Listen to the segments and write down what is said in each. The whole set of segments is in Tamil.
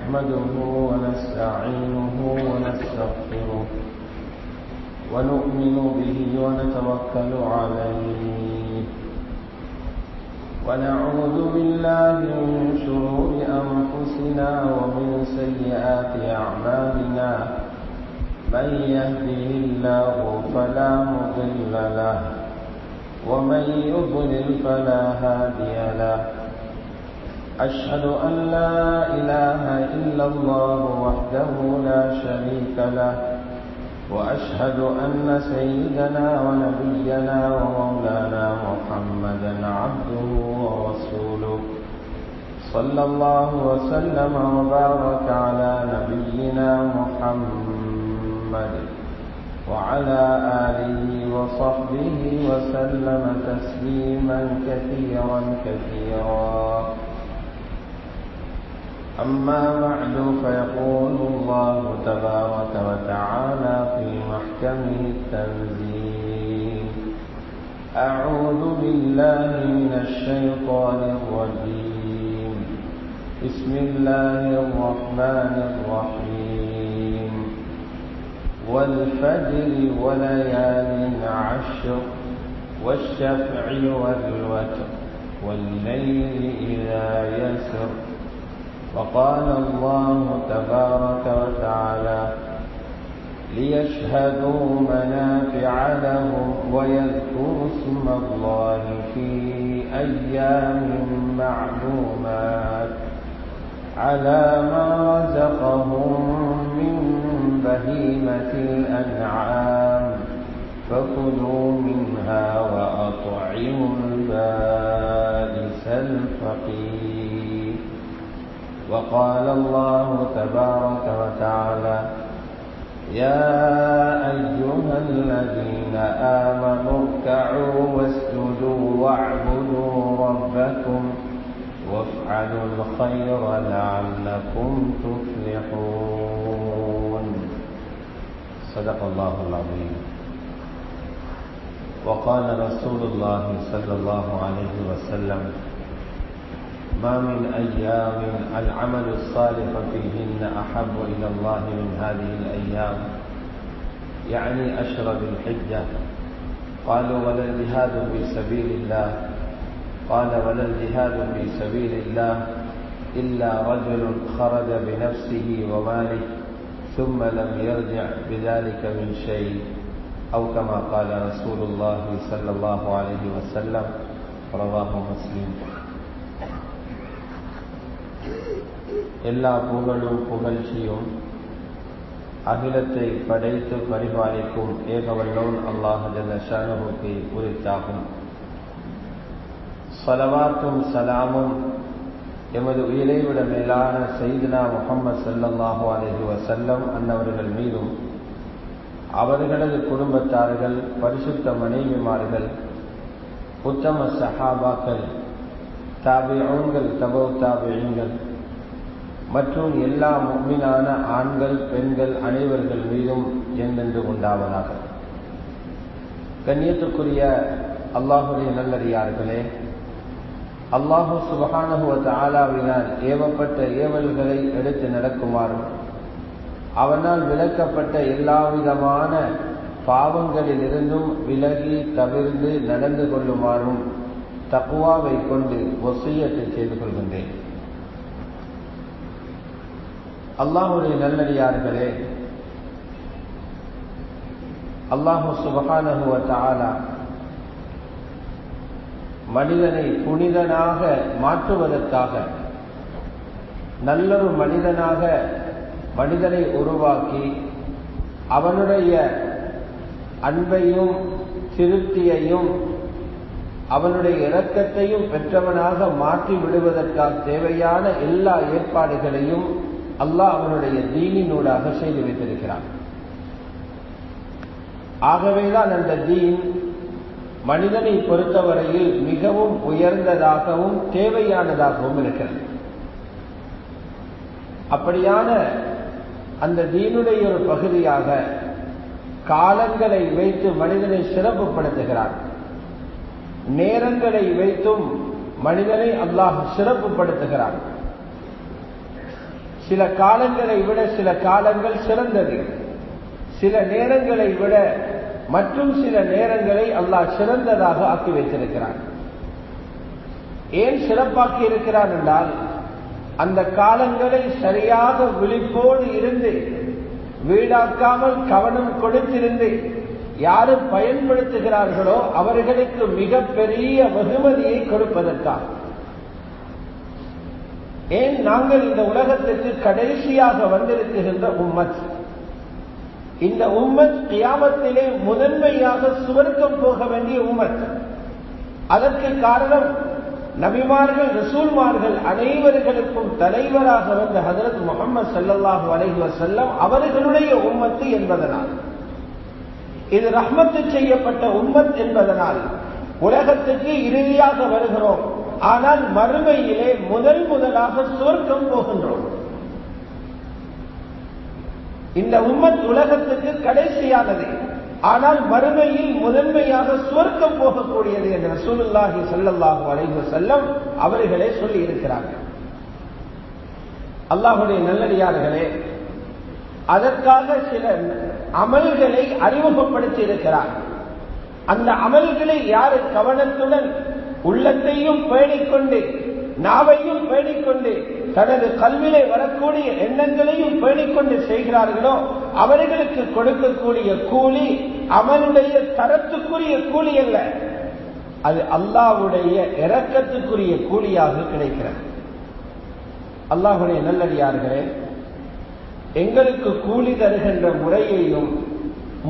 نحمده ونستعينه ونستغفره ونؤمن به ونتوكل عليه ونعوذ بالله من شرور أنفسنا ومن سيئات أعمالنا من يهده الله فلا مضل له ومن يضلل فلا هادي له أشهد أن لا إله إلا الله وحده لا شريك له وأشهد أن سيدنا ونبينا ومولانا محمدا عبده ورسوله صلى الله وسلم وبارك على نبينا محمد وعلى آله وصحبه وسلم تسليما كثيرا كثيرا. أما بعد فيقول الله تبارك وتعالى في محكمه التنزيل: أعوذ بالله من الشيطان الرجيم. بسم الله الرحمن الرحيم. والفجر وليال عشر والشفع والوتر والليل إذا يسر. وقال الله تبارك وتعالى: ليشهدوا منافع لهم ويذكروا اسم الله في أيام معلومات على ما رزقهم من بهيمة الأنعام فكلوا منها وأطعموا البائس الفقير. وقال الله تبارك وتعالى: يا أيها الذين آمنوا اركعوا واسجدوا واعبدوا ربكم وافعلوا الخير لعلكم تفلحون. صدق الله العظيم. وقال رسول الله صلى الله عليه وسلم: ما من أيام العمل الصالح فيهن أحب إلى الله من هذه الأيام، يعني أشهر ذي الحجة. قالوا: ولا الجهاد في سبيل الله؟ قال: ولا الجهاد في سبيل الله إلا رجل خرج بنفسه وماله ثم لم يرجع بذلك من شيء، أو كما قال رسول الله صلى الله عليه وسلم. رواه مسلم. எல்லா புகழும் புகழ்ச்சியும் அகிலத்தை படைத்து பரிபாலிக்கும் ஏகவல்லோன் அல்லாஹ் ஜல்ல ஷானுஹுக்கு உரித்தாகும். ஸலவாத்தும் சலாமும் எமது உயிரை விட மேலான சய்யிதுனா முஹம்மது ஸல்லல்லாஹு அலைஹி வஸல்லம் அன்னவர்கள் மீதும் அவர்களது குடும்பத்தார்கள், பரிசுத்த மனைவிமார்கள், உத்தம சஹாபாக்கள், தாபிஊன்கள், தபௌ தாபிஈன்கள் மற்றும் எல்லா முஃமினான ஆண்கள் பெண்கள் அனைவர்கள் மீதும் என்றென்று உண்டாவதாக. கண்ணியத்துக்குரிய அல்லாஹுடைய நல்லடியார்களே, அல்லாஹு சுப்ஹானஹு வ தஆலாவினால் ஏவப்பட்ட ஏவல்களை எடுத்து நடக்குமாறும் அவனால் விலக்கப்பட்ட எல்லாவிதமான பாவங்களிலிருந்தும் விலகி தவிர்ந்து நடந்து கொள்ளுமாறும் தக்வாவை கொண்டு வசியத்தை செய்து கொள்கின்றேன். அல்லாஹுடைய நல்லடியார்களே, அல்லாஹு சுப்ஹானஹு வ தஆலா மனிதனை புனிதனாக மாற்றுவதற்காக நல்லொரு மனிதனாக மனிதனை உருவாக்கி அவனுடைய அன்பையும் திருப்தியையும் அவனுடைய இரக்கத்தையும் பெற்றவனாக மாற்றி விடுவதற்காக தேவையான எல்லா ஏற்பாடுகளையும் அல்லாஹ் அவனுடைய தீனினூடாக செய்து வைத்திருக்கிறான். ஆகவேதான் அந்த தீன் மனிதனை பொறுத்தவரையில் மிகவும் உயர்ந்ததாகவும் தேவையானதாகவும் இருக்கிறது. அப்படியான அந்த தீனுடைய ஒரு பகுதியாக காலங்களை வைத்து மனிதனை சிறப்புப்படுத்துகிறார். நேரங்களை வைத்தும் மனிதனை அல்லாஹ் சிறப்புப்படுத்துகிறார். சில காலங்களை விட சில காலங்கள் சிறந்தது, சில நேரங்களை விட மற்றும் சில நேரங்களை அல்லாஹ் சிறந்ததாக ஆக்கி வைத்திருக்கிறான். ஏன் சிறப்பாக்கி இருக்கிறான் என்றால், அந்த காலங்களை சரியாக விழிப்போடு இருந்து வீணாக்காமல் கவனம் கொடுத்திருந்து யாரு பயன்படுத்துகிறார்களோ அவர்களுக்கு மிகப்பெரிய வெகுமதியை கொடுப்பதற்காக. ஏன் நாங்கள் இந்த உலகத்திற்கு கடைசியாக வந்திருக்கின்ற உம்மத், இந்த உம்மத் கியாமத்திலே முதன்மையாக சுவர்க்கம் போக வேண்டிய உம்மத். அதற்கு காரணம் நபிமார்கள் ரசூல்மார்கள் அனைவர்களுக்கும் தலைவராக வந்த ஹஜ்ரத் முஹம்மது ஸல்லல்லாஹு அலைஹி வஸல்லம் அவர்களுடைய உம்மத்து என்பதனால், இது ரஹ்மத்து செய்யப்பட்ட உம்மத் என்பதனால் உலகத்துக்கு இறுதியாக வருகிறோம். ஆனால் மறுமையிலே முதலாக சுவர்க்கம் போகின்றோம். இந்த உம்மத் உலகத்துக்கு கடைசியானது, ஆனால் மறுமையில் முதன்மையாக சுவர்க்கம் போகக்கூடியது என்று ரசூலுல்லாஹி ஸல்லல்லாஹு அலைஹி வஸல்லம் அவர்களே சொல்லி இருக்கிறார்கள். அல்லாஹ்வுடைய நல்லடியார்களே, அதற்காக சில அமல்களை அறிமுகப்படுத்தி இருக்கிறார். அந்த அமல்களை யாரு கவனத்துடன் உள்ளத்தையும் பேணிக்கொண்டு நாவையும் பேணிக்கொண்டு தனது கல்விலே வரக்கூடிய எண்ணங்களையும் பேணிக்கொண்டு செய்கிறார்களோ அவர்களுக்கு கொடுக்கக்கூடிய கூலி அவனுடைய தரத்துக்குரிய கூலி அல்ல, அது அல்லாஹ்வுடைய இரக்கத்துக்குரிய கூலியாக கிடைக்கிறது. அல்லாஹ்வுடைய நல்லடியார்களே, எங்களுக்கு கூலி தருகின்ற முறையையும்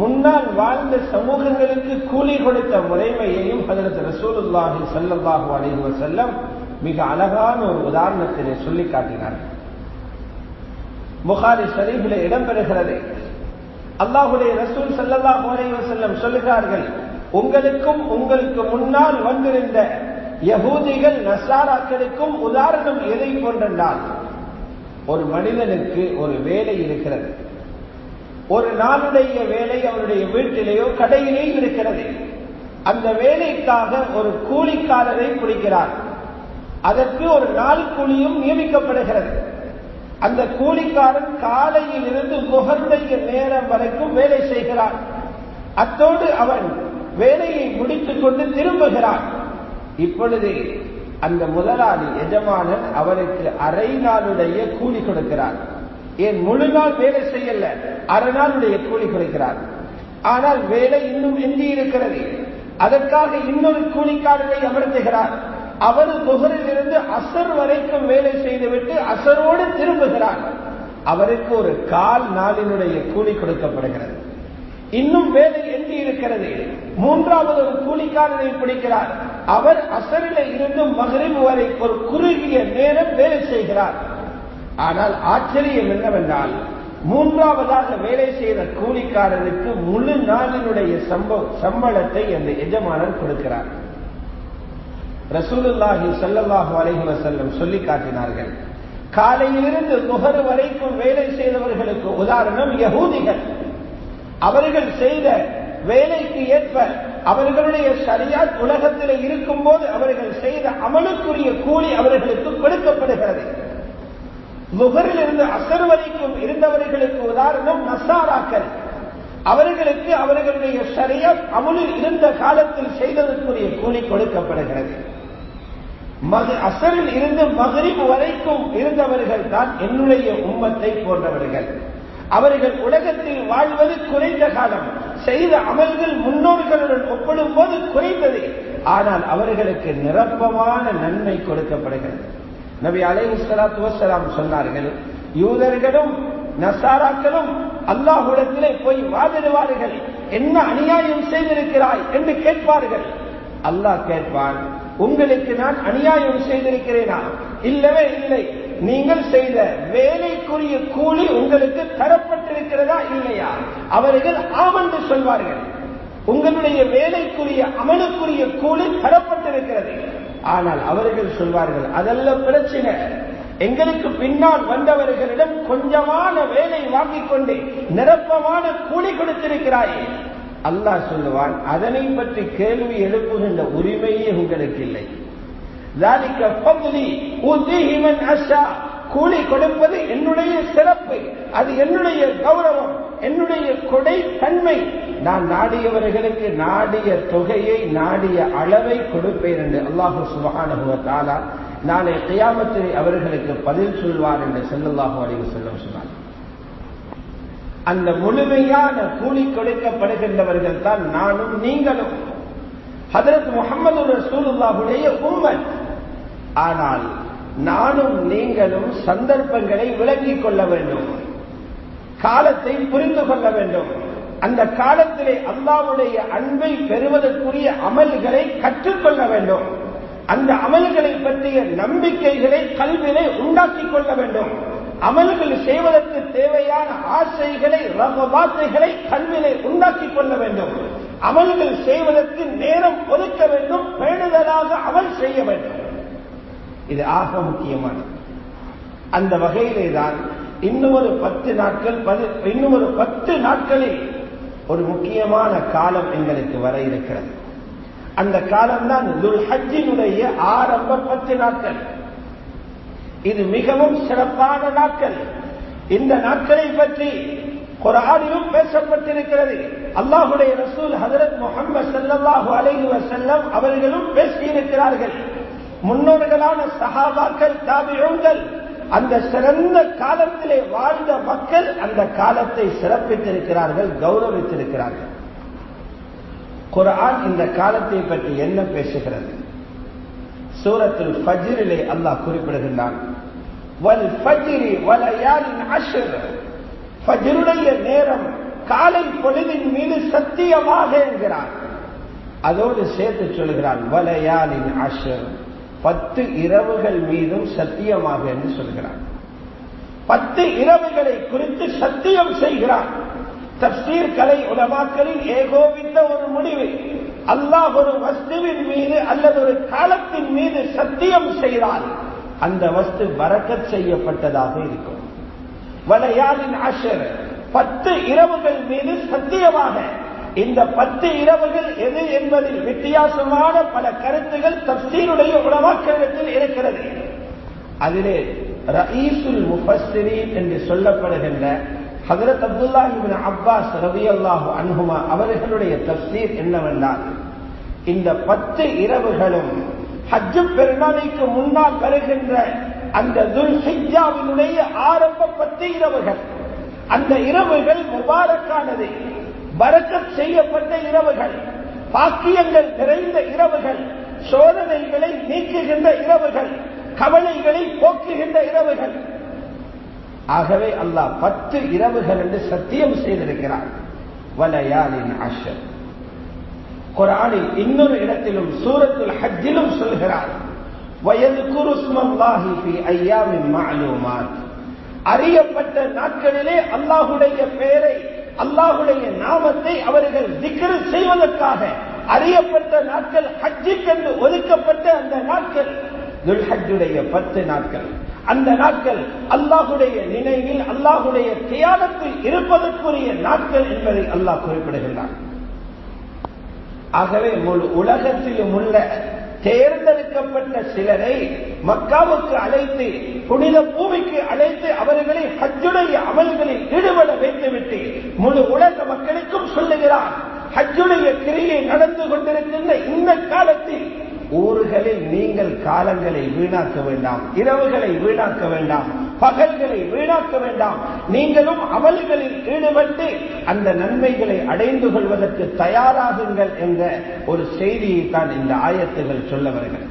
முன்னால் வாழ்ந்த சமூகங்களுக்கு கூலி கொடுத்த முறைமையையும் ஹஜ்ரத் ரசூலுல்லாஹி ஸல்லல்லாஹு அலைஹி வஸல்லம் மிக அழகான ஒரு உதாரணத்திலே சொல்லி காட்டினார்கள். புகாரி ஷரீஃபிலே இடம்பெறுகிறது. அல்லாஹ்வுடைய ரசூல் ஸல்லல்லாஹு அலைஹி வஸல்லம் சொல்லுகிறார்கள், உங்களுக்கும் உங்களுக்கு முன்னால் வந்திருந்த யஹூதிகள் நஸாராக்களுக்கும் உதாரணம் எதை போன்றென்றால், ஒரு மனிதனுக்கு ஒரு வேலை இருக்கிறது. ஒரு நாளுடைய வேலை அவருடைய வீட்டிலேயோ கடையிலேயோ இருக்கிறது. அந்த வேலைக்காக ஒரு கூலிக்காரரை பிடிக்கிறார். அதற்கு ஒரு நாள் கூலியும் நியமிக்கப்படுகிறது. அந்த கூலிக்காரன் காலையில் இருந்து முகருடைய நேரம் வரைக்கும் வேலை செய்கிறான். அத்தோடு அவன் வேலையை முடித்துக் கொண்டு திரும்புகிறான். இப்பொழுது அந்த முதலாளி எஜமானன் அவருக்கு அரை நாளுடைய கூலி கொடுக்கிறார். ஏன் முழு நாள் வேலை செய்யல, அரை நாளுடைய கூலி கொடுக்கிறார். ஆனால் வேலை இன்னும் எஞ்சி இருக்கிறது. அதற்காக இன்னொரு கூலிக்காரரை அமர்த்துகிறார். அவர் துஹரில் இருந்து அசர் வரைக்கும் வேலை செய்துவிட்டு அசரோடு திரும்புகிறார். அவருக்கு ஒரு கால் நாளினுடைய கூலி கொடுக்கப்படுகிறது. இன்னும் வேலை எஞ்சி இருக்கிறது. மூன்றாவது ஒரு கூலிக்காரரை பிடிக்கிறார். அவர் அசரில் இருந்து மக்ரிப் வரை ஒரு குறுகிய நேரம் வேலை செய்கிறார். ஆனால் ஆச்சரியம் என்னவென்றால், மூன்றாவதாக வேலை செய்த கூலிக்காரருக்கு முழு நாளினுடைய சம்பளத்தை அந்த எஜமானர் கொடுக்கிறார். ரசூலுல்லாஹி ஸல்லல்லாஹு அலைஹி வஸல்லம் சொல்லி காட்டினார்கள், காலையிலிருந்து முகர் வரைக்கும் வேலை செய்தவர்களுக்கு உதாரணம் யஹூதிகள். அவர்கள் செய்த வேலைக்கு ஏற்ப அவர்களுடைய ஷரியத் உலகத்தில் இருக்கும் போது அவர்கள் செய்த அமலுக்குரிய கூலி அவர்களுக்கு கொடுக்கப்படுகிறது. முகரில் இருந்து அசர் வரைக்கும் இருந்தவர்களுக்கு உதாரணம் நஸாராக்கள். அவர்களுக்கு அவர்களுடைய ஷரியத் அமலில் இருந்த காலத்தில் செய்ததற்குரிய கூலி கொடுக்கப்படுகிறது. அசரில் இருந்து மக்ரிப் வரைக்கும் இருந்தவர்கள் தான் என்னுடைய உம்மத்தை போன்றவர்கள். அவர்கள் உலகத்தில் வாழ்வது குறைந்த காலம், செய்த அமல்கள் முன்னோர்களுடன் ஒப்பிடும் போது குறைந்தது. ஆனால் அவர்களுக்கு நிரப்பமான நன்மை கொடுக்கப்படுகிறது. நபி அலைஹிஸ்ஸலாத்து வஸ்ஸலாம் சொன்னார்கள், யூதர்களும் நஸாராக்களும் அல்லாஹ்விடத்திலே போய் வாதிடுவார்கள், என்ன அநியாயம் செய்திருக்கிறாய் என்று கேட்பார்கள். அல்லாஹ் கேட்பான், உங்களுக்கு நான் அநியாயம் செய்திருக்கிறேனா? இல்லவே இல்லை. நீங்கள் செய்த வேலைக்குரிய கூலி உங்களுக்கு தரப்பட்டிருக்கிறதா இல்லையா? அவர்கள் ஆமென்று சொல்வார்கள். உங்களுடைய வேலைக்குரிய அமலுக்குரிய கூலி தரப்பட்டிருக்கிறது. ஆனால் அவர்கள் சொல்வார்கள், அதல்ல பிரச்சனை, எங்களுக்கு பின்னால் வந்தவர்களிடம் கொஞ்சமான வேலை வாங்கிக் கொண்டு நிரப்பமான கூலி கொடுத்திருக்கிறாயே. அல்லாஹ் சொல்லுவான், அதனை பற்றி கேள்வி எழுப்புகின்ற உரிமையே உங்களுக்கு இல்லை. கூலி கொடுப்பது என்னுடைய சிறப்பு, அது என்னுடைய கௌரவம், என்னுடைய கொடை தன்மை. நான் நாடியவர்களுக்கு நாடிய தொகையை, நாடிய அளவை கொடுப்பேன் என்று அல்லாஹு சுப்ஹானஹு வ தஆலா நாளை கியாமத்திலே அவர்களுக்கு பதில் சொல்வார் என்று ஸல்லல்லாஹு அலைஹி வஸல்லம் சொன்னார். அந்த முழுமையான கூலி கொடுக்கப்படுகின்றவர்கள் தான் நானும் நீங்களும். ஹஜ்ரத் முஹம்மது ரசூலுல்லாஹுடைய உம்மத். ஆனால் நானும் நீங்களும் சந்தர்ப்பங்களை விளங்கிக் கொள்ள வேண்டும், காலத்தை புரிந்து கொள்ள வேண்டும். அந்த காலத்திலே அல்லாஹ்வுடைய அன்பை பெறுவதற்குரிய அமல்களை கற்றுக்கொள்ள வேண்டும். அந்த அமல்களை பற்றிய நம்பிக்கைகளை கல்வியை உண்டாக்கிக் கொள்ள வேண்டும். அமல்கள் செய்வதற்கு தேவையான ஆசைகளை, ரகபாத்துகளை கல்வியை உண்டாக்கிக் கொள்ள வேண்டும். அமல்கள் செய்வதற்கு நேரம் ஒதுக்க வேண்டும், பேணுதலாக அமல் செய்ய வேண்டும். இது ஆக முக்கியமானது. அந்த வகையிலே தான் இன்னும் ஒரு 10 நாட்களில் ஒரு முக்கியமான காலம் எங்களுக்கு வர இருக்கிறது. அந்த காலம்தான் துல் ஹஜ்ஜினுடைய ஆரம்ப 10 நாட்கள். இது மிகவும் சிறப்பான நாட்கள். இந்த நாட்களை பற்றி குர்ஆனிலும் பேசப்பட்டிருக்கிறது. அல்லாஹ்வுடைய ரசூல் ஹஜ்ரத் முஹம்மது ஸல்லல்லாஹு அலைஹி வஸல்லம் அவர்களும் பேசியிருக்கிறார்கள். முன்னோர்களான சஹாபாக்கள், தாபிஊன்கள், அந்த சிறந்த காலத்திலே வாழ்ந்த மக்கள் அந்த காலத்தை சிறப்பித்திருக்கிறார்கள், கௌரவித்திருக்கிறார்கள். குர்ஆன் இந்த காலத்தை பற்றி என்ன பேசுகிறது? சூரத்துல் ஃபஜ்ரிலே அல்லாஹ் குறிப்பிடுகின்றான், வல் ஃபஜ்ரி வலயாலின் அஷ்ர். ஃபஜ்ருடைய நேரம், காலை பொழுதின் மீது சத்தியமாக என்கிறான். அதோடு சேர்த்து சொல்கிறான் வலயாலின் அஷ்ர், 10 இரவுகள் மீதும் சத்தியமாக என்று சொல்கிறான். 10 இரவுகளை குறித்து சத்தியம் செய்கிறான். தஃப்சீர் கலை உலமாக்களின் ஏகோபித்த ஒரு முடிவு, அல்லாஹ் ஒரு வஸ்துவின் மீது அல்லது ஒரு காலத்தின் மீது சத்தியம் செய்தால் அந்த வஸ்து பரக்கத் செய்யப்பட்டதாக இருக்கும். வலயாலின் அஷ்ர், 10 இரவுகள் மீது சத்தியமாக. இந்த 10 இரவுகள் எது என்பதில் வித்தியாசமான பல கருத்துகள் தஃப்சீருடைய உலமாக்களிடத்தில் இருக்கிறது. அதிலே ரயீசுல் முஃபஸ்ஸிரீன் என்று சொல்லப்படுகின்ற ஹஜ்ரத் அப்துல்லாஹ் இப்னு அப்பாஸ் ரலியல்லாஹு அன்ஹுமா அவர்களுடைய தஃப்சீர் என்னவென்றால், இந்த 10 இரவுகளும் ஹஜ் பெருநாளைக்கு முன்னால் வருகின்ற அந்த துல் ஹிஜ்ஜாவினுடைய ஆரம்ப 10 இரவுகள். அந்த இரவுகள் முபாரக்கானது, பரக்கத் செய்யப்பட்ட இரவுகள், பாக்கியங்கள் நிறைந்த இரவுகள், சோதனைகளை நீக்குகின்ற இரவுகள், கவலைகளை போக்குகின்ற இரவுகள். ஆகவே அல்லாஹ் 10 இரவுகள் என்று சத்தியம் செய்திருக்கிறார். வலயாலின் அஷ்ர். குர்ஆனில் இன்னொரு இடத்திலும் சூரத்துல் ஹஜ்ஜிலும் சொல்கிறார், வயذ்குரு ஸ்மல்லாஹி ஃபீ அய்யாமின் மஅலூமாத். அறியப்பட்ட நாட்களிலே அல்லாஹ்வுடைய பெயரை, அல்லாஹ்வுடைய நாமத்தை அவர்கள் திக்ர் செய்வதற்காக அறியப்பட்ட நாட்கள், ஹஜ்ஜுக்கென்று ஒதுக்கப்பட்ட அந்த நாட்கள் துல் ஹஜ்ஜுடைய 10 நாட்கள். அந்த நாட்கள் அல்லாஹ்வுடைய நினைவில், அல்லாஹ்வுடைய தியானத்தில் இருப்பதற்குரிய நாட்கள் என்பதை அல்லாஹ் குறிப்பிடுகின்றான். ஆகவே முழு உலகத்திலும் உள்ள தேர்ந்தெடுக்கப்பட்ட சிலரை மக்காவுக்கு அழைத்து, புனித பூமிக்கு அழைத்து அவர்களை ஹஜ்ஜுடைய அமல்களில் ஈடுபட வைத்துவிட்டு முழு உலக மக்களுக்கும் சொல்லுகிறார், ஹஜ்ஜுடைய கிரியை நடந்து கொண்டிருக்கின்ற இந்த காலத்தில் ஊர்களில் நீங்கள் காலங்களை வீணாக்க வேண்டாம், இரவுகளை வீணாக்க வேண்டாம், பகல்களை வீணாக்க வேண்டாம். நீங்களும் அமல்களில் ஈடுபட்டு அந்த நன்மைகளை அடைந்து கொள்வதற்கு தயாராகுங்கள் என்ற ஒரு செய்தியை தான் இந்த ஆயத்துகள் சொல்ல வருகிறது.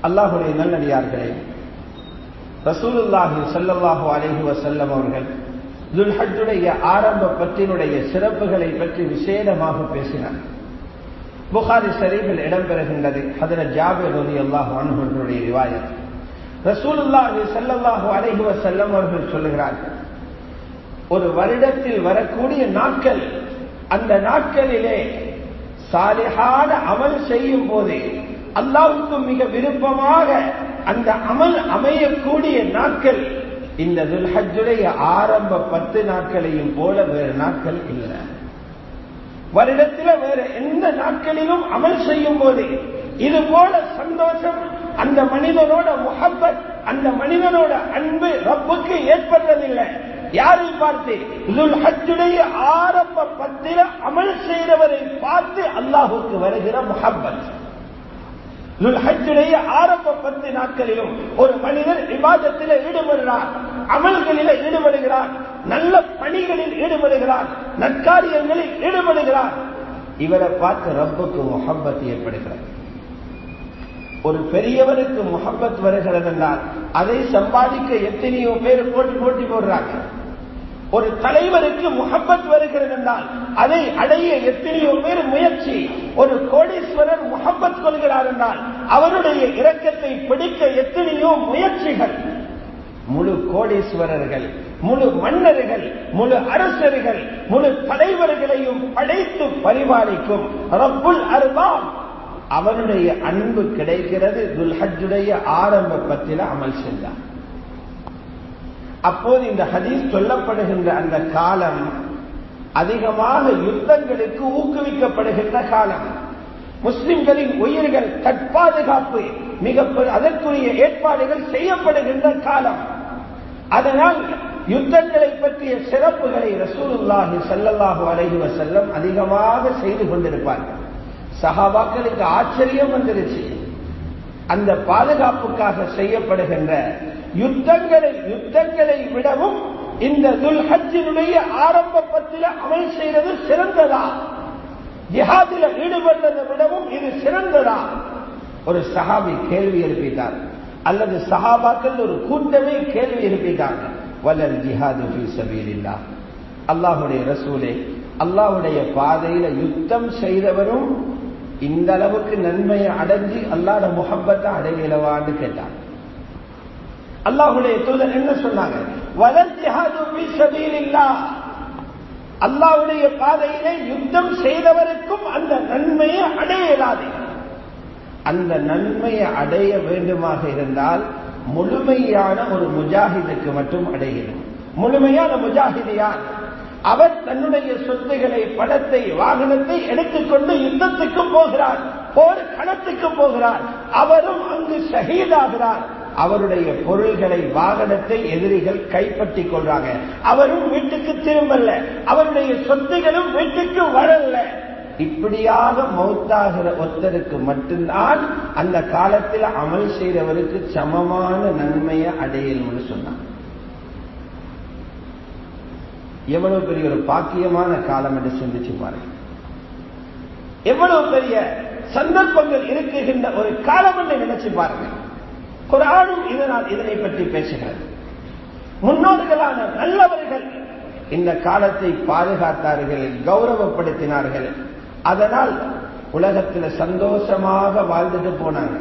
அல்லாஹ்வுடைய நல்லடியார்களே, ரசூலுல்லாஹி ஸல்லல்லாஹு அலைஹி வஸல்லம் அவர்கள் துல் ஹஜ்ஜுடைய ஆரம்ப 10 சிறப்புகளை பற்றி விசேடமாக பேசினார். புகாரி ஷரீஃபில் இடம்பெறுகின்றது. ஹஜ்ரத் ஜாபிர் ரலியல்லாஹு அன்ஹு அவர்களுடைய ரிவாயத். ரசூலுல்லாஹி ஸல்லல்லாஹு அலைஹி வஸல்லம் அவர்கள் சொல்கிறார்கள், ஒரு வருடத்தில் வரக்கூடிய நாட்கள், அந்த நாட்களிலே சாலிஹான அமல் செய்யும் போது அல்லாஹ்வுக்கு மிக விருப்பமாக அந்த அமல் அமையக்கூடிய நாட்கள் இந்த துல் ஹஜ்ஜுடைய ஆரம்ப 10 நாட்களையும் போல வேறு நாட்கள் இல்லை. வருடத்தில் வேறு எந்த நாட்களிலும் அமல் செய்யும் போது இது போல சந்தோஷம், அந்த மனிதனோட முஹப்பத், அந்த மனிதனோட அன்பு ரப்புக்கு ஏற்பட்டதில்லை. யாரை பார்த்து? துல் ஹஜ்ஜுடைய ஆரம்ப 10 அமல் செய்தவரை பார்த்து அல்லாஹுக்கு வருகிற முஹப்பத். துல் ஹஜ்ஜுடைய ஆரம்ப 10 நாட்களிலும் ஒரு மனிதர் இபாதத்தில் ஈடுபடுகிறார், அமல்களில் ஈடுபடுகிறார், நல்ல பணிகளில் ஈடுபடுகிறார், நற்காரியங்களில் ஈடுபடுகிறார். இவரை பார்த்து ரப்புக்கு முஹப்பத் ஏற்படுகிறது. ஒரு பெரியவருக்கு முஹப்பத் வருகிறது என்றால் அதை சம்பாதிக்க எத்தனையோ பேர் போட்டி போடுறாங்க. ஒரு தலைவருக்கு முஹப்பத் வருகிறது என்றால் அதை அடைய எத்தனையோ பேர் முயற்சி. ஒரு கோடீஸ்வரர் முஹப்பத் கொள்கிறார் என்றால் அவருடைய இரக்கத்தை பிடிக்க எத்தனையோ முயற்சிகள். முழு கோடீஸ்வரர்கள், முழு மன்னர்கள், முழு அரசர்கள், முழு தலைவர்களையும் படைத்து பரிபாலிக்கும் ரப்புல் அர்பாப் அவருடைய அன்பு கிடைக்கிறது துல் ஹஜ்ஜுடைய ஆரம்ப 10 அமல் சென்றார். அப்போது இந்த ஹதீஸ் சொல்லப்படுகின்ற அந்த காலம் அதிகமாக யுத்தங்களுக்கு ஊக்குவிக்கப்படுகின்ற காலம். முஸ்லிம்களின் உயிர்கள் தற்பாதுகாப்பு அதற்குரிய ஏற்பாடுகள் செய்யப்படுகின்ற காலம். அதனால் யுத்தங்களை பற்றிய சிறப்புகளை ரசூலுல்லாஹி ஸல்லல்லாஹு அலைஹி வஸல்லம் அதிகமாக செய்து கொண்டிருப்பார்கள். சஹாபாக்களுக்கு ஆச்சரியம் வந்துருச்சு. அந்த பாதுகாப்புக்காக செய்யப்படுகின்ற யுத்தங்களை விடவும் இந்த துல் ஹஜ்ஜினுடைய ஆரம்ப 10 அமல் செய்வது சிறந்ததா? ஜிஹாதில் ஈடுபடுவதை விடவும் இது சிறந்ததா? ஒரு சஹாபி கேள்வி எழுப்பிட்டார், அல்லது சஹாபாக்கள் ஒரு கூட்டமே கேள்வி எழுப்பிட்டாங்க. வலல் ஜிஹாது ஃபீ ஸபீலில்லாஹ், அல்லாஹ்வுடைய ரசூலே, அல்லாஹ்வுடைய பாதையில யுத்தம் செய்தவரும் இந்த அளவுக்கு நன்மையை அடைஞ்சி அல்லாஹ்வுடைய முஹப்பத்தை அடையலவான்னு கேட்டார். அல்லாஹ்வுடைய தூதர் என்ன சொன்னாங்க? வலல் ஜிஹாது ஃபீ ஸபீலில்லாஹ், அல்லாஹ்வுடைய பாதையிலே யுத்தம் செய்தவருக்கும் அந்த நன்மையை அடையலாது. அந்த நன்மையை அடைய வேண்டுமாக இருந்தால் முழுமையான ஒரு முஜாஹிதுக்கு மட்டும் அடையணும். முழுமையான முஜாஹிது யார்? அவர் தன்னுடைய சொத்துக்களை, பணத்தை, வாகனத்தை எடுத்துக்கொண்டு யுத்தத்துக்கு போகிறார், போர் களத்துக்கு போகிறார். அவரும் அங்கு ஷஹீதாகிறார். அவருடைய பொருள்களை, வாகனத்தை எதிரிகள் கைப்பற்றிக் கொள்றாங்க. அவரும் வீட்டுக்கு திரும்பல, அவருடைய சொத்துகளும் வீட்டுக்கு வரல. இப்படியாக மௌத்தாகிற ஒருத்தருக்கு மட்டும்தான் அந்த காலத்தில் அமல் செய்தவருக்கு சமமான நன்மையை அடையணும்னு சொன்னார். எவ்வளவு பெரிய ஒரு பாக்கியமான காலம் என்று சிந்திச்சு பாருங்க. எவ்வளவு பெரிய சந்தர்ப்பங்கள் இருக்குகின்ற ஒரு காலம் என்று நினைச்சு பாருங்க. குர்ஆனும் இதனை பற்றி பேசுகிறது. முன்னோர்களான நல்லவர்கள் இந்த காலத்தை பாதுகாத்தார்கள், கௌரவப்படுத்தினார்கள். அதனால் உலகத்தில் சந்தோஷமாக வாழ்ந்துட்டு போனாங்க.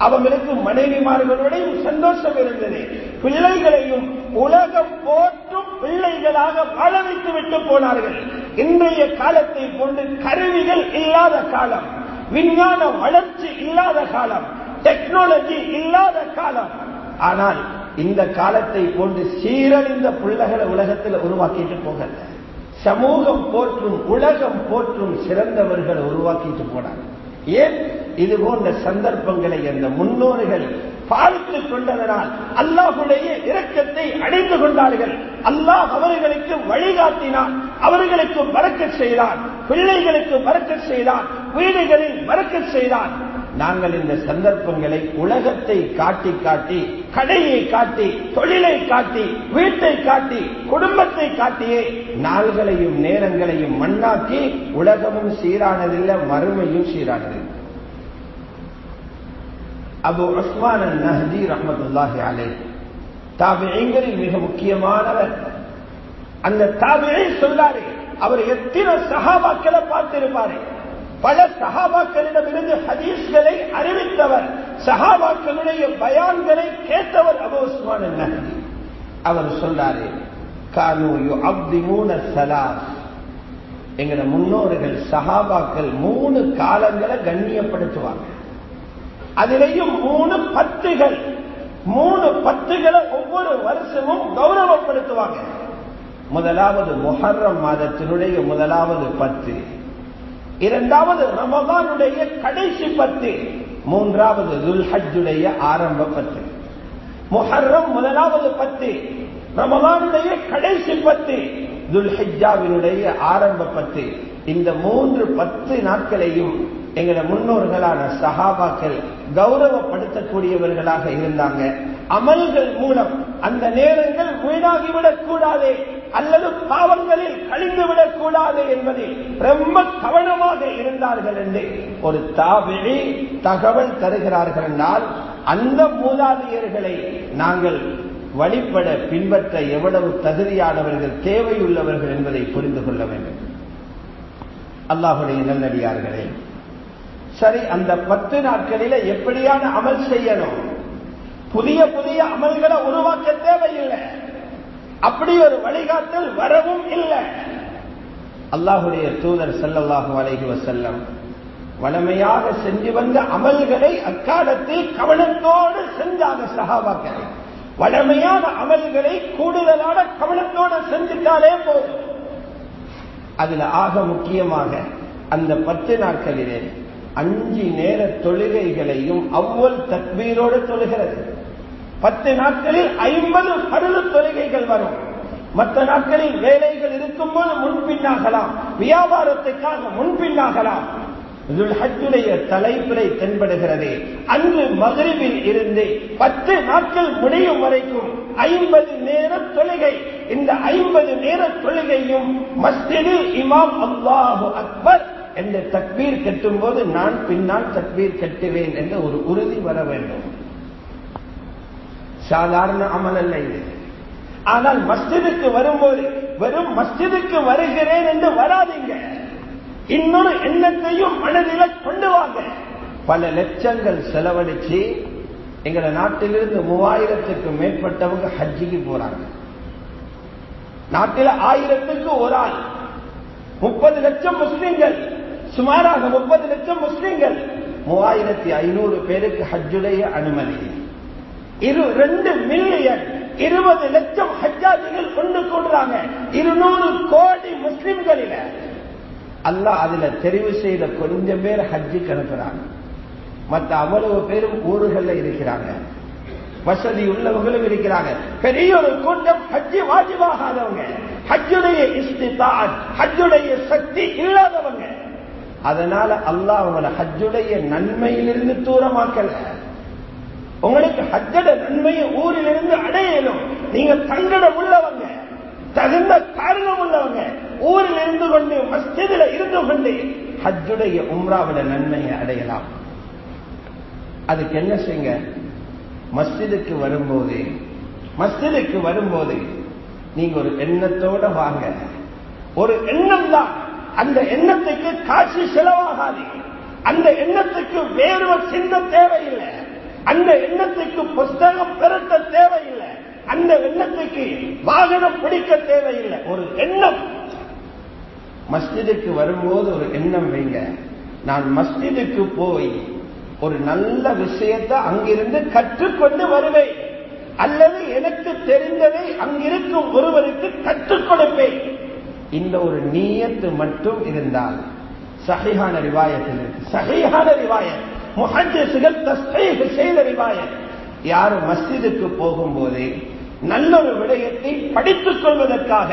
அவங்களுக்கு மனைவிமார்களுடையும் சந்தோஷம் இருந்தது. பிள்ளைகளையும் உலகம் போற்றும் பிள்ளைகளாக வாழ வைத்து விட்டு போனார்கள். இன்றைய காலத்தை போன்று கருவிகள் இல்லாத காலம், விஞ்ஞான வளர்ச்சி இல்லாத காலம், டெக்னாலஜி இல்லாத காலம். ஆனால் இந்த காலத்தை போன்று சீரழிந்த பிள்ளைகளை உலகத்தில் உருவாக்கிட்டு போகல. சமூகம் போற்றும், உலகம் போற்றும் சிறந்தவர்களை உருவாக்கிட்டு போனாங்க. ஏன்? இது போன்ற சந்தர்ப்பங்களை அந்த முன்னோர்கள் பார்த்துக் கொண்டதனால் அல்லாஹ்வுடைய இரக்கத்தை அடைந்து கொண்டார்கள். அல்லாஹ் அவர்களுக்கு வழிகாட்டினான், அவர்களுக்கு பரக்கத் செய்தான், பிள்ளைகளுக்கு பரக்கத் செய்தான், வீடுகளில் பரக்கத் செய்தான். நாங்கள் இந்த சந்தர்ப்பங்களை உலகத்தை காட்டி காட்டி, கடையை காட்டி, தொழிலை காட்டி, வீட்டை காட்டி, குடும்பத்தை காட்டியே நாள்களையும் நேரங்களையும் மண்ணாக்கி உலகமும் சீரானதில்லை, மறுமையும் சீரானதில்லை. அபு உஸ்மான் அன்-நஹ்தி ரஹ்மத்துல்லாஹி அலைஹி தாபிஈன்களில் மிக முக்கியமானவர். அந்த தாபிஈ சொல்றாரு, அவர் எத்தனை சஹாபாக்களை பார்த்திருப்பாரு. பல சஹாபாக்களிடமிருந்து ஹதீஸ்களை அறிவித்தவர், சஹாபாக்களுடைய பயான்களை கேட்டவர் அபு உஸ்மான் அன்-நஹ்தி. அவர் சொல்றாரு, கானூ யுஅத்திமூன ஸலாஸ், எங்கட முன்னோர்கள் சஹாபாக்கள் 3 காலங்களை கண்ணியப்படுத்துவாங்க. அதிலேயும் 3 பத்துகள், 3 பத்துகளை ஒவ்வொரு வருஷமும் கௌரவப்படுத்துவாங்க. முதலாவது முஹர்ரம் மாதத்தினுடைய முதலாவது 10, இரண்டாவது ரமதானுடைய கடைசி 10, மூன்றாவது துல் ஹஜ்ஜுடைய ஆரம்ப 10. முஹர்ரம் முதலாவது 10, ரமலானுடைய கடைசி 10, துல்ஹிஜ்ஜாவினுடைய ஆரம்ப 10, இந்த 3 நாட்களையும் எங்கள முன்னோர்களான சஹாபாக்கள் கௌரவப்படுத்தக்கூடியவர்களாக இருந்தாங்க. அமல்கள் மூலம் அந்த நேரங்கள் வீணாகிவிடக் கூடாது அல்லது பாவங்களில் கழிந்துவிடக் கூடாது என்பதில் ரொம்ப கவனமாக இருந்தார்கள் என்று ஒரு தாபிஈ தகவல் தருகிறார்கள் என்றால், அந்த மூதாதையர்களை நாங்கள் வழிபட பின்பற்ற எவ்வளவு தகுதியானவர்கள், தேவையுள்ளவர்கள் என்பதை புரிந்து கொள்ள வேண்டும். அல்லாஹுடைய நல்லடியார்களே, சரி, அந்த 10 நாட்களில எப்படியான அமல் செய்யணும்? புதிய புதிய அமல்களை உருவாக்க தேவையில்லை, அப்படி ஒரு வழிகாட்டல் வரவும் இல்லை. அல்லாஹுடைய தூதர் ஸல்லல்லாஹு அலைஹி வஸல்லம் வளமையாக செஞ்சு வந்த அமல்களை அக்காலத்தில் கவனத்தோடு செஞ்சாங்க சஹாபாக்கள். வளமையான அமல்களை கூடுதலான கவனத்தோடு செஞ்சுட்டாலே போதும். அதுல ஆக முக்கியமாக அந்த 10 நாட்களிலே 5 நேர தொழுகைகளையும் அவ்வல் தக்பீரோடு தொழுகிறது. 10 நாட்களில் 50 பருளு தொழுகைகள் வரும். மற்ற நாட்களில் வேலைகள் இருக்கும்போது முன்பின்னாகலாம், வியாபாரத்துக்காக முன்பின்னாகலாம். துல்ஹஜ்ஜுடைய தலைப்பிறை தென்படுகிறது. அன்று மக்ரிபில் இருந்து 10 நாட்கள் முடியும் வரைக்கும் 50 நேர தொழுகை. இந்த 50 நேர தொழுகையும் மஸ்ஜிதில் இமாம் அல்லாஹு அக்பர் என்ற தக்பீர் கட்டும் போது நான் பின்னால் தக்பீர் கட்டுவேன் என்ற ஒரு உறுதி வர வேண்டும். சாதாரண அமல் அல்ல இது. ஆனால் மஸ்ஜிதுக்கு வரும்போது வெறும் மஸ்ஜிதுக்கு வருகிறேன் என்று வராதீங்க, இன்னொரு எண்ணத்தையும் மனதில் கொண்டு வாங்க. பல லட்சங்கள் செலவழிச்சு எங்க நாட்டிலிருந்து 3000க்கு மேற்பட்டவங்க ஹஜ்ஜிக்கு போறாங்க. நாட்டில் 1000க்கு ஒரு ஆள், 30 லட்சம் முஸ்லிம்கள், சுமாராக 30 லட்சம் முஸ்லிம்கள், 3500 பேருக்கு ஹஜ்ஜுடைய அனுமதி. 2 மில்லியன் 20 லட்சம் ஹஜ்ஜாஜிகள் கொண்டு கூடுறாங்க. 200 கோடி முஸ்லிம்களில அல்லாஹ் அதுல தெரிவு செய்த கொஞ்சம் பேர் ஹஜ்ஜுக்கு அனுப்புறாங்க. மற்ற அவ்வளவு பேரும் ஊர்கள்ல இருக்கிறாங்க, வசதி உள்ளவங்களும் இருக்கிறாங்க. பெரிய ஒரு கூட்டம் ஹஜ்ஜி வாஜிபாகாதவங்க, ஹஜ்ஜுடைய இஸ்திதாஅத், ஹஜ்ஜுடைய சக்தி இல்லாதவங்க. அதனால அல்லாஹ் உங்களை ஹஜ்ஜுடைய நன்மையிலிருந்து தூரமாக்கல. உங்களுக்கு ஹஜ்ஜட நன்மையை ஊரிலிருந்து அடையலும். நீங்க தங்கடம் உள்ளவங்க, தகுந்த காரணம் உள்ளவங்க, ஊரில் இருந்து கொண்டு மஸ்ஜிதில் இருந்து கொண்டு ஹஜ்ஜுடைய உம்ராவிட நன்மையை அடையலாம். அதுக்கு என்ன செய்யுங்க? மஸ்ஜிதுக்கு வரும்போது நீங்க ஒரு எண்ணத்தோட வாங்க. ஒரு எண்ணம் தான், அந்த எண்ணத்துக்கு காசு செலவாகாது, அந்த எண்ணத்துக்கு வேர்வை சிந்த தேவையில்லை, அந்த எண்ணத்துக்கு புஸ்தகம் பெருட்ட தேவையில்லை, அந்த எண்ணத்துக்கு வாகனம் பிடிக்க தேவையில்லை. ஒரு எண்ணம். மஸ்ஜிதுக்கு வரும்போது ஒரு எண்ணம் வைங்க, நான் மஸ்ஜிதுக்கு போய் ஒரு நல்ல விஷயத்தை அங்கிருந்து கற்றுக்கொண்டு வருவேன், அல்லது எனக்கு தெரிந்ததை அங்கிருக்கும் ஒருவருக்கு கற்றுக் கொடுப்பேன். இந்த ஒரு நியத்து மட்டும் இருந்தால் சஹீஹான ரிவாயத்தில் இருக்கு. சஹீஹான ரிவாயத், முஹத்திஸ்கள் தஸ்ஹீஹ் செய்த ரிவாயத். யார் மஸ்ஜிதுக்கு போகும்போது நல்லொரு விடயத்தை படித்துக் கொள்வதற்காக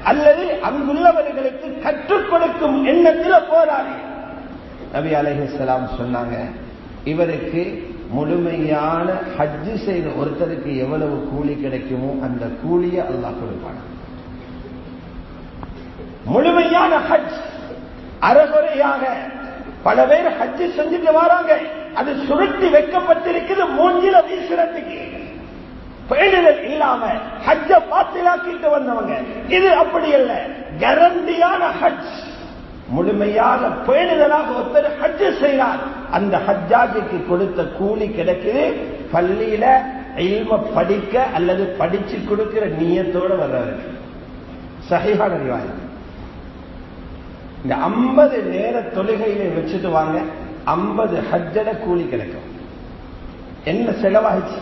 அல்லது அங்குள்ளவர்களுக்கு கற்றுக் கொடுக்கும் எண்ணத்தில் போறாரு. நபி அலைஹிஸ்ஸலாம் சொன்னாங்க, இவருக்கு முழுமையான ஹஜ்ஜு செய்த ஒருத்தருக்கு எவ்வளவு கூலி கிடைக்குமோ அந்த கூலியை அல்லாஹ் கொடுப்பான். முழுமையான ஹஜ். அறகுறையாக பல பேர் ஹஜ்ஜு செஞ்சுட்டு வராங்க, அது சுருட்டி வைக்கப்பட்டிருக்குது மூஞ்சில வீசுறதுக்கு, பேணுதல் இல்லாம ஹஜ்ஜ பாத்திலாக்கிட்டு வந்தவங்க. இது அப்படி அல்ல, கேரண்டியான ஹஜ். முழுமையாக பேணுதலாக ஒருத்தர் ஹஜ் செய்கிறார், அந்த ஹஜ்ஜாஜுக்கு கொடுத்த கூலி கிடைக்குது. பள்ளியில இல்ம படிக்க அல்லது படிச்சு கொடுக்கிற நியத்தோட வர்றாரு. சஹீஹான ரிவாயத். இந்த 50 நேர தொழுகையில வச்சுட்டு வாங்க, 50 ஹஜ்ஜட கூலி கிடைக்கும். என்ன செலவாயிச்சு,